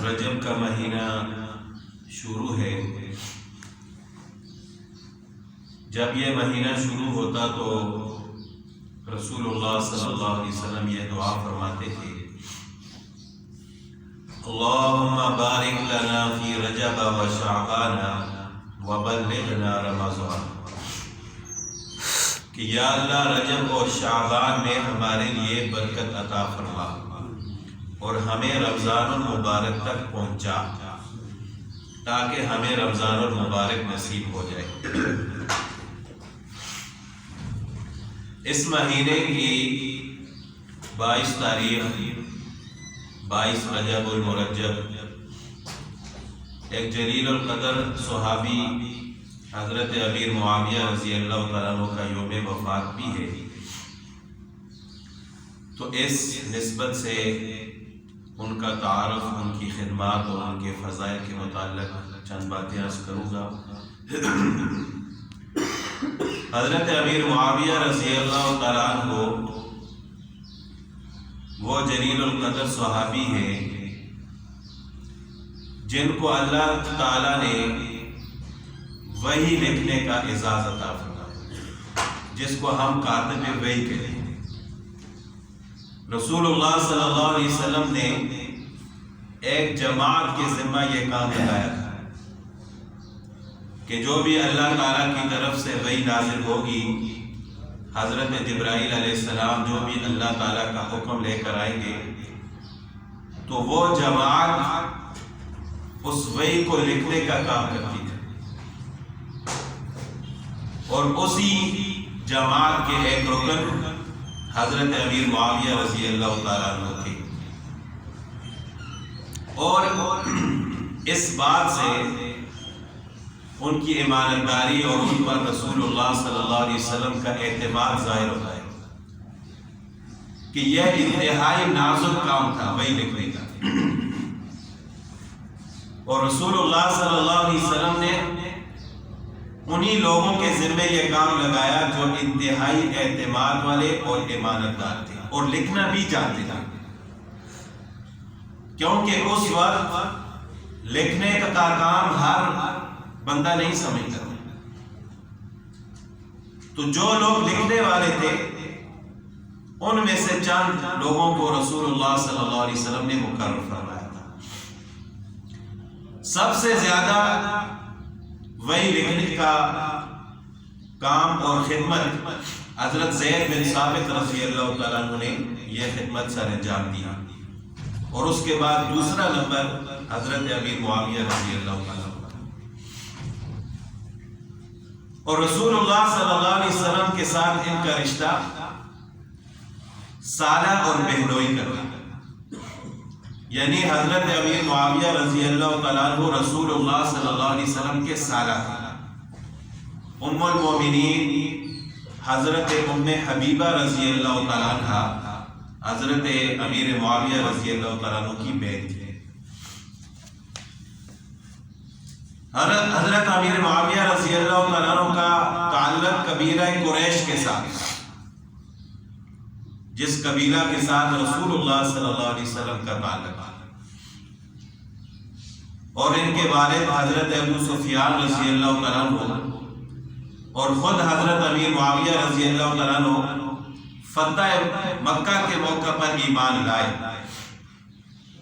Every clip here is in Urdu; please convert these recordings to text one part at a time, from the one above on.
رجب کا مہینہ شروع ہے۔ جب یہ مہینہ شروع ہوتا تو رسول اللہ صلی اللہ علیہ وسلم یہ دعا فرماتے تھے، اللہم بارک لنا فی رجب و شعبان وبلغنا رمضان، کہ یا اللہ رجب اور شعبان میں ہمارے لیے برکت عطا فرما اور ہمیں رمضان المبارک تک پہنچا تاکہ ہمیں رمضان المبارک نصیب ہو جائے۔ اس مہینے کی 22 تاریخ 22 رجب المرجب ایک جلیل القدر صحابی حضرت امیر معاویہ رضی اللہ تعالیٰ عنہ کا یوم وفات بھی ہے، تو اس نسبت سے ان کا تعارف، ان کی خدمات اور ان کے فضائل کے متعلق چند باتیں عرض کروں گا۔ حضرت امیر معاویہ رضی اللہ تعالیٰ عنہ وہ جلیل القدر صحابی ہیں جن کو اللہ تعالیٰ نے وحی لکھنے کا اعزاز عطا فرمایا، جس کو ہم کاتب وحی کہتے ہیں۔ رسول اللہ صلی اللہ علیہ وسلم نے ایک جماعت کے ذمہ یہ کام لگایا تھا کہ جو بھی اللہ تعالیٰ کی طرف سے وحی نازل ہوگی، حضرت جبرائیل علیہ السلام جو بھی اللہ تعالیٰ کا حکم لے کر آئیں گے، تو وہ جماعت اس وحی کو لکھنے کا کام کرتی تھی، اور اسی جماعت کے ایک رکن حضرت امیر معاویہ رضی اللہ تعالیٰ عنہ تھے، اور اس بات سے ان کی ایمانداری اور ان پر رسول اللہ صلی اللہ علیہ وسلم کا اعتماد ظاہر ہوتا ہے کہ یہ انتہائی نازک کام تھا وحی لکھنے کا، اور رسول اللہ صلی اللہ علیہ وسلم نے انہی لوگوں کے ذمے یہ کام لگایا جو انتہائی اعتماد والے اور ایماندار تھے اور لکھنا بھی جانتے تھے، کیونکہ اس وقت لکھنے کا کام ہر بندہ نہیں سمجھتا تھا، تو جو لوگ لکھنے والے تھے ان میں سے چند لوگوں کو رسول اللہ صلی اللہ علیہ وسلم نے مقرر فرمایا تھا۔ سب سے زیادہ وحی لکھنے کا کام اور خدمت حضرت زید بن ثابت رضی اللہ تعالیٰ عنہ نے یہ خدمت سر انجام دیا، اور اس کے بعد دوسرا نمبر حضرت امیر معاویہ رضی اللہ تعالیٰ عنہ، اور رسول اللہ صلی اللہ علیہ وسلم کے ساتھ ان کا رشتہ سالہ اور بہنوئی کا تھا، یعنی حضرت امیر معاویہ رضی اللہ تعالیٰ عنہ رسول اللہ صلی اللہ علیہ وسلم کے سالہ تھا۔ ام المومنین حضرت ام حبیبہ رضی اللہ تعالیٰ عنہ حضرت امیر معاویہ رضی اللہ تعالیٰ عنہ کی بیٹی تھی۔ حضرت امیر معاویہ رضی اللہ تعالیٰ عنہ کا تعلق قبیلہ قریش کے ساتھ، جس قبیلہ کے ساتھ رسول اللہ صلی اللہ علیہ وسلم کا تعلق ہے، اور ان کے والد حضرت ابو سفیان رضی اللہ تعالیٰ عنہ اور خود حضرت امیر معاویہ رضی اللہ تعالیٰ عنہ فتح مکہ کے موقع پر ایمان لائے،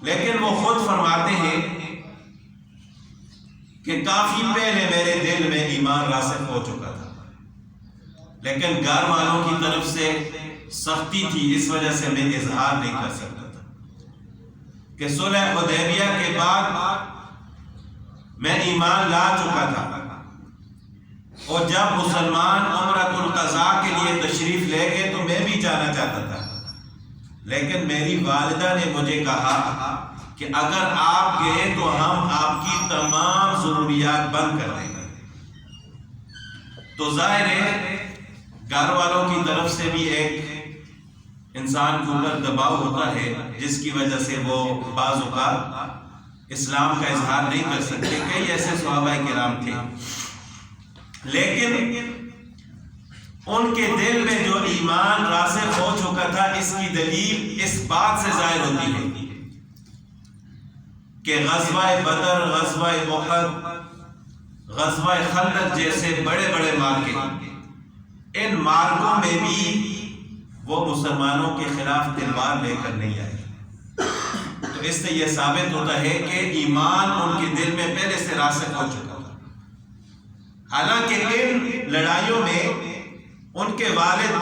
لیکن وہ خود فرماتے ہیں کہ کافی پہلے میرے دل میں ایمان راسخ ہو چکا تھا، لیکن گھر والوں کی طرف سے سختی تھی، اس وجہ سے میں اظہار نہیں کر سکتا تھا کہ صلح حدیبیہ کے بعد میں ایمان لا چکا تھا، اور جب مسلمان عمرۃ القضاء کے لیے تشریف لے گئے تو میں بھی جانا چاہتا تھا، لیکن میری والدہ نے مجھے کہا کہ اگر آپ گئے تو ہم آپ کی تمام ضروریات بند کر دیں گے۔ تو ظاہر ہے گھر والوں کی طرف سے بھی ایک انسان کے اوپر دباؤ ہوتا ہے، جس کی وجہ سے وہ بعض اوقات اسلام کا اظہار نہیں کر سکتے۔ کئی ایسے صحابہ کرام تھے، لیکن ان کے دل میں جو ایمان راسخ ہو چکا تھا، اس کی دلیل اس بات سے ظاہر ہوتی ہے کہ غزوہ بدر، غزوہ احد، غزوہ خندق جیسے بڑے بڑے مارکے، ان مارکوں میں بھی وہ مسلمانوں کے خلاف تلوار لے کر نہیں آئے. تو اس سے یہ ثابت ہوتا ہے کہ ایمان ان کے دل میں پہلے سے راسخ ہو چکا تھا. حالانکہ ان لڑائیوں میں ان کے والد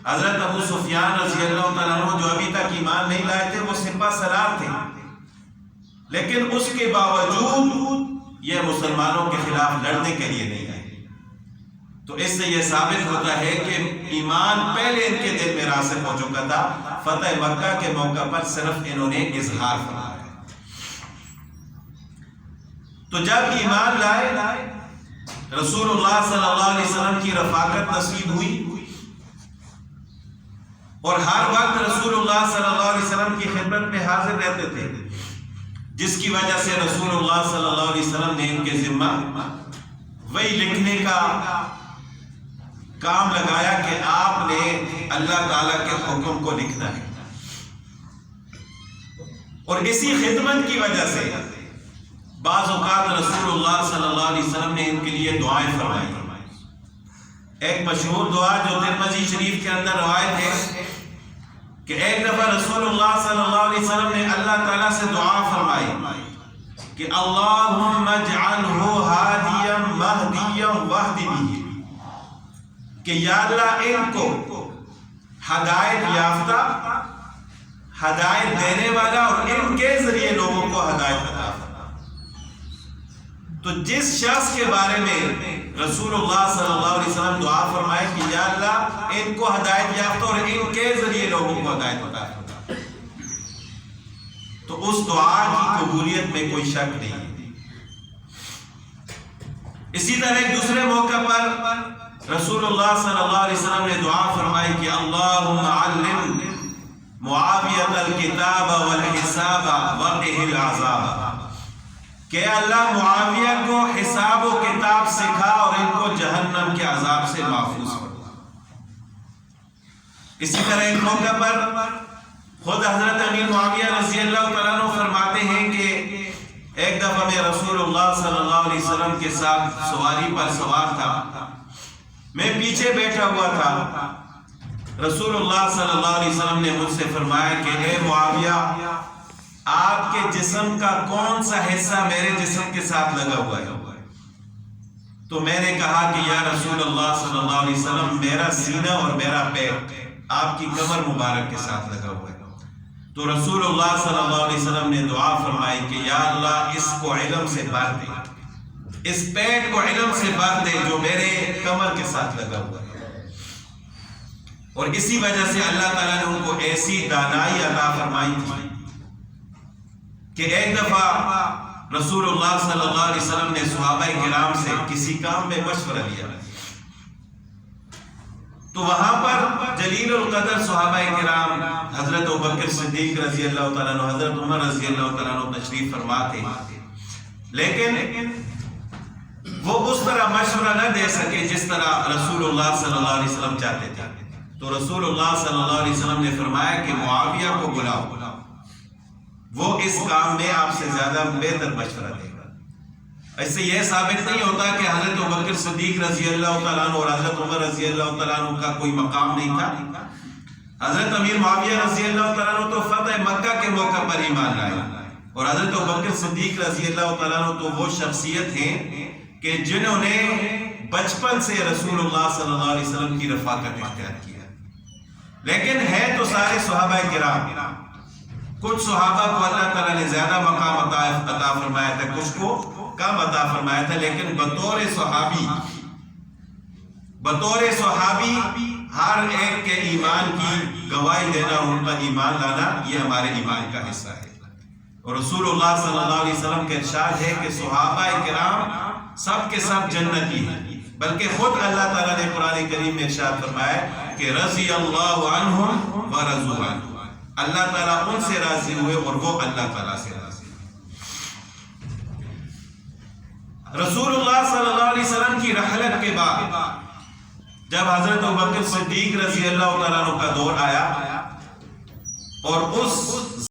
حضرت ابو سفیان رضی اللہ تعالیٰ عنہ جو ابھی تک ایمان نہیں لائے تھے، وہ سپہ سالار تھے، لیکن اس کے باوجود یہ مسلمانوں کے خلاف لڑنے کے لیے نہیں آئے. تو اس سے یہ ثابت ہوتا ہے کہ ایمان پہلے ان کے دل میں راسخ ہو چکا تھا. فتح مکہ کے موقع پر صرف انہوں نے اظہار فرمایا. تو جب ایمان لائے، رسول اللہ صلی اللہ علیہ وسلم کی رفاقت نصیب ہوئی، اور ہر وقت رسول اللہ صلی اللہ علیہ وسلم کی خدمت میں حاضر رہتے تھے، جس کی وجہ سے رسول اللہ صلی اللہ علیہ وسلم نے ان کے ذمہ وہی لکھنے کا کام لگایا کہ آپ نے اللہ تعالیٰ کے حکم کو لکھنا ہے. اور اسی خدمت کی وجہ سے بعض اوقات رسول اللہ صلی اللہ علیہ وسلم نے ان کے لیے دعائیں فرمائی. ایک مشہور دعا جو ترمذی شریف کے اندر روایت ہے کہ ایک دفعہ رسول اللہ صلی اللہ علیہ وسلم نے اللہ تعالیٰ سے دعا فرمائی کہ اللہم اجعلہ ہادیا مہدیا واہد بہ، کہ یا اللہ ان کو ہدایت یافتہ، ہدایت دینے والا، اور ان کے ذریعے لوگوں کو ہدایت عطا فرما. تو جس شخص کے بارے میں رسول اللہ صلی اللہ علیہ وسلم دعا فرمائے کہ یا اللہ ان کو ہدایت یافتہ اور ان کے ذریعے لوگوں کو ہدایت عطا فرما، تو اس دعا کی قبولیت میں کوئی شک نہیں ہے. اسی طرح ایک دوسرے موقع پر رسول اللہ صلی اللہ علیہ وسلم نے دعا فرمائی کہ اللہم علم معاویۃ الکتاب والحساب وقہ العذاب، کہ اللہ معاویہ کو حساب و کتاب سکھا اور ان کو جہنم کے عذاب سے محفوظ فرما. اسی طرح ایک موقع پر خود حضرت امیر معاویہ رضی اللہ تعالیٰ عنہ فرماتے ہیں کہ ایک دفعہ میں رسول اللہ صلی اللہ علیہ وسلم کے ساتھ سواری پر سوار تھا، میں پیچھے بیٹھا ہوا تھا. رسول اللہ صلی اللہ علیہ وسلم نے مجھ سے فرمایا کہ اے معاویہ، آپ کے جسم کا کون سا حصہ میرے جسم کے ساتھ لگا ہوا ہے؟ تو میں نے کہا کہ یا رسول اللہ صلی اللہ علیہ وسلم، میرا سینہ اور میرا پیر آپ کی کمر مبارک کے ساتھ لگا ہوا ہے. تو رسول اللہ صلی اللہ علیہ وسلم نے دعا فرمائی کہ یا اللہ اس کو علم سے بھر دے، اس پیٹ کو علم سے بھر دے جو میرے کمر کے ساتھ لگا ہوا ہے. اور اسی وجہ سے اللہ تعالیٰ نے ان کو ایسی دانائی عطا فرمائی تھی کہ ایک دفعہ رسول اللہ صلی اللہ علیہ وسلم نے صحابہ کرام سے کسی کام میں مشورہ لیا، تو وہاں پر جلیل القدر صحابہ کرام حضرت ابوبکر صدیق رضی اللہ تعالیٰ عنہ، حضرت عمر رضی اللہ تعالیٰ عنہ تشریف فرما تھے، لیکن وہ اس طرح مشورہ نہ دے سکے جس طرح رسول اللہ صلی اللہ علیہ وسلم چاہتے تھے. تو رسول اللہ صلی اللہ علیہ وسلم نے فرمایا کہ معاویہ کو بلاؤ، وہ اس کام میں آپ سے زیادہ بہتر مشورہ دے گا. اس سے یہ ثابت نہیں ہوتا کہ حضرت ابوبکر صدیق رضی اللہ تعالیٰ عنہ اور حضرت عمر رضی اللہ تعالیٰ عنہ کا کوئی مقام نہیں تھا. حضرت امیر معاویہ رضی اللہ تعالیٰ عنہ تو فتح مکہ کے موقع پر ایمان لائے، اور حضرت ابوبکر صدیق رضی اللہ تعالیٰ عنہ تو وہ شخصیت ہیں کہ جنہوں نے بچپن سے رسول اللہ صلی اللہ علیہ وسلم کی رفاقت اختیار کیا. لیکن ہے تو سارے صحابہ کرام، کچھ صحابہ کو اللہ تعالیٰ نے زیادہ مقام عطا فرمایا تھا، کچھ کو کم عطا فرمایا تھا، لیکن بطور صحابی ہر ایک کے ایمان کی گواہی دینا، ان کا ایمان لانا، یہ ہمارے ایمان کا حصہ ہے. اور رسول اللہ صلی اللہ علیہ وسلم کا ارشاد ہے کہ صحابہ کرام سب کے سب جنتی ہیں، بلکہ خود اللہ تعالیٰ نے قرآن کریم میں ارشاد فرمایا کہ رضی اللہ عنہم ورضوا عنہ، اللہ تعالیٰ ان سے راضی ہوئے اور وہ اللہ تعالیٰ سے راضی ہوئے. رسول اللہ صلی اللہ علیہ وسلم کی رحلت کے بعد جب حضرت ابوبکر صدیق رضی اللہ تعالیٰ عنہ کا دور آیا اور اس